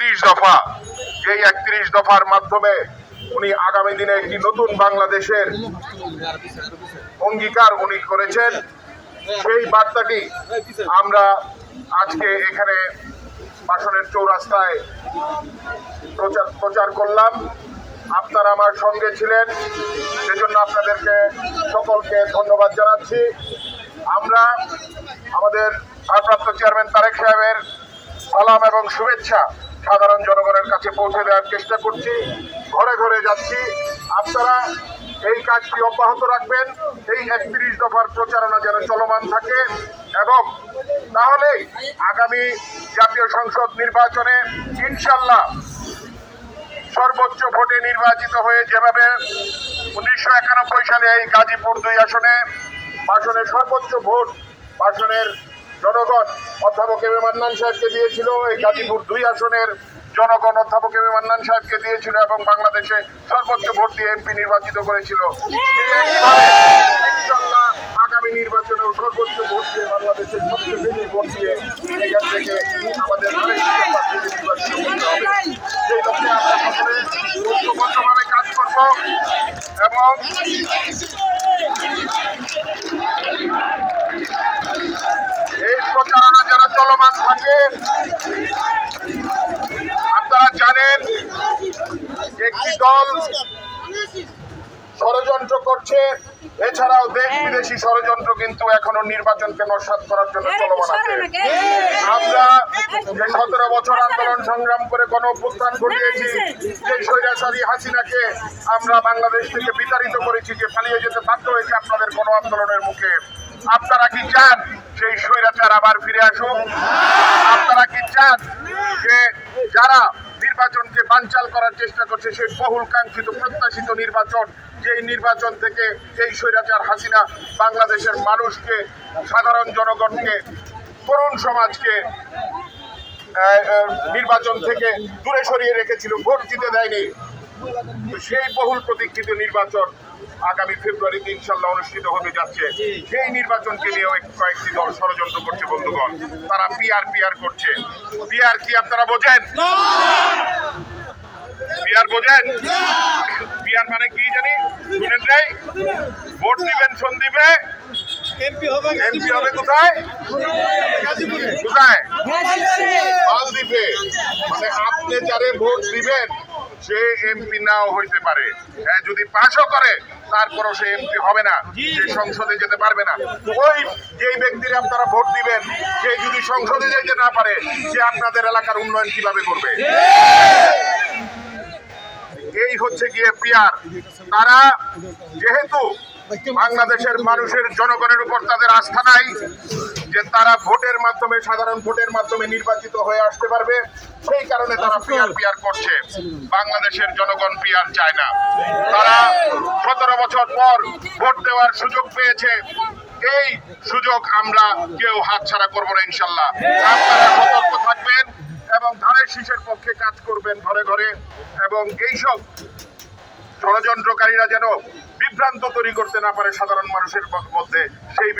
31 দফা, যেই 31 দফার মাধ্যমে উনি আগামী দিনে একটি নতুন বাংলাদেশের অঙ্গীকার উনি করেছেন, সেই বার্তাটি আমরা আজকে এখানে বাসনের চৌরাস্তায় প্রচার করলাম। আপনারা আমার সঙ্গে ছিলেন, সেজন্য আপনাদেরকে সকলকে ধন্যবাদ জানাচ্ছি। আমরা আমাদের ভারপ্রাপ্ত চেয়ারম্যান তারেক সাহেবের সালাম এবং শুভেচ্ছা সাধারণ জনগণের কাছে পৌঁছে দেওয়ার চেষ্টা করছি, ঘরে ঘরে যাচ্ছি। আপনারা এই কাজটি অব্যাহত রাখবেন, এই 31 দফার প্রচারণা যেন চলমান থাকে, এবং তাহলে আগামী জাতীয় সংসদ নির্বাচনে ইনশাল্লাহ সর্বোচ্চ ভোটে নির্বাচিত হয়ে যেভাবে 1991 সালে এই গাজীপুর 2 আসনে বাসনের সর্বোচ্চ ভোট বাসনের জনগণ অধ্যাপক এম এ মান্নান সাহেবকে দিয়েছিল, এই গাজীপুর 2 আসনের জনগণ অধ্যাপক এম এ মান্নান সাহেবকে দিয়েছিল এবং বাংলাদেশে সর্বোচ্চ ভোট দিয়ে এমপি নির্বাচিত করেছিল। ইনশাআল্লাহ আগামী নির্বাচনেও সর্বোচ্চ ভোট দিয়ে বাংলাদেশের সবচেয়ে বেশি ভোট দিয়ে এখান থেকে আমাদের নির্বাচিত করতে হবে। সেই লক্ষ্যে আমরা সকলে ঐক্যবদ্ধভাবে কাজ করব এবং এই প্রচারণা যারা চলমান থাকে, আপনারা জানেন একটি দল ষড়যন্ত্র করছে, এছাড়াও দেশ বিদেশি ষড়যন্ত্র কিন্তু এখনো নির্বাচনকে নস্যাৎ করার জন্য চলমান আছে। আমরা যে 17 বছর আন্দোলন সংগ্রাম করে গণ অভ্যুত্থান ঘটিয়েছি, যে স্বৈরাচারী হাসিনাকে আমরা বাংলাদেশ থেকে বিতাড়িত করেছি, যে পালিয়ে যেতে বাধ্য হয়েছে আপনাদের গণ আন্দোলনের মুখে, আপনারা কি চান সেই স্বৈরাচার আবার ফিরে আসুক? আপনারা কি চান যে যারা নির্বাচনকে বানচাল করার চেষ্টা করছে সেই বহুল কাঙ্ক্ষিত প্রত্যাশিত নির্বাচন, যেই নির্বাচন থেকে এই স্বৈরাচার হাসিনা বাংলাদেশের মানুষকে, সাধারণ জনগণকে, তরুণ সমাজকে নির্বাচন থেকে দূরে সরিয়ে রেখেছিল, ভোট দিতে দেয়নি, সেই বহুল প্রতীক্ষিত নির্বাচন আগামী ফেব্রুয়ারিতে ইনশাল্লাহ অনুষ্ঠিত হতে যাচ্ছে। সেই নির্বাচনকে নিয়েও কয়েকটি দল ষড়যন্ত্র করছে বন্ধুগণ, তারা পিআর করছে। পিআর কি আপনারা বোঝেন? পিআর বোঝেন? পিআর মানে কি জানি শুনেন নাই? ভোট দিবেন সন্দীপে, এমপি হবে কোথায়? কোথায়? মালদ্বীপে। মানে আপনি যারে ভোট দিবেন সে এমপি নাও হইতে পারে, হ্যাঁ, যদি পাশও করে তারপরও সে এমপি হবে না, সে সংসদে যেতে পারবে না। ওই যেই ব্যক্তির আপনারা ভোট দিবেন সে যদি সংসদে যেতে না পারে, সে আপনাদের এলাকার উন্নয়ন কিভাবে করবে? এই হচ্ছে গিয়ে পিআর। তারা যেহেতু বাংলাদেশের মানুষের জনগণের উপর তাদের আস্থা নাই যে তারা ভোটের মাধ্যমে, সাধারণ ভোটের মাধ্যমে নির্বাচিত হয়ে আসতে পারবে, সেই কারণে তারা পিআর করছে। বাংলাদেশের জনগণ পিআর চায় না। তারা 17 বছর পর ভোট দেওয়ার সুযোগ পেয়েছে, এই সুযোগ আমরা কেউ হাতছাড়া করবো না ইনশাল্লাহ। আপনারা সতর্ক থাকবেন এবং ধানের শীষের পক্ষে কাজ করবেন ঘরে ঘরে, এবং এইসব ষড়যন্ত্রকারীরা যেন বিভ্রান্ত তৈরি করতে না পারে সাধারণ মানুষের মধ্যে, সেই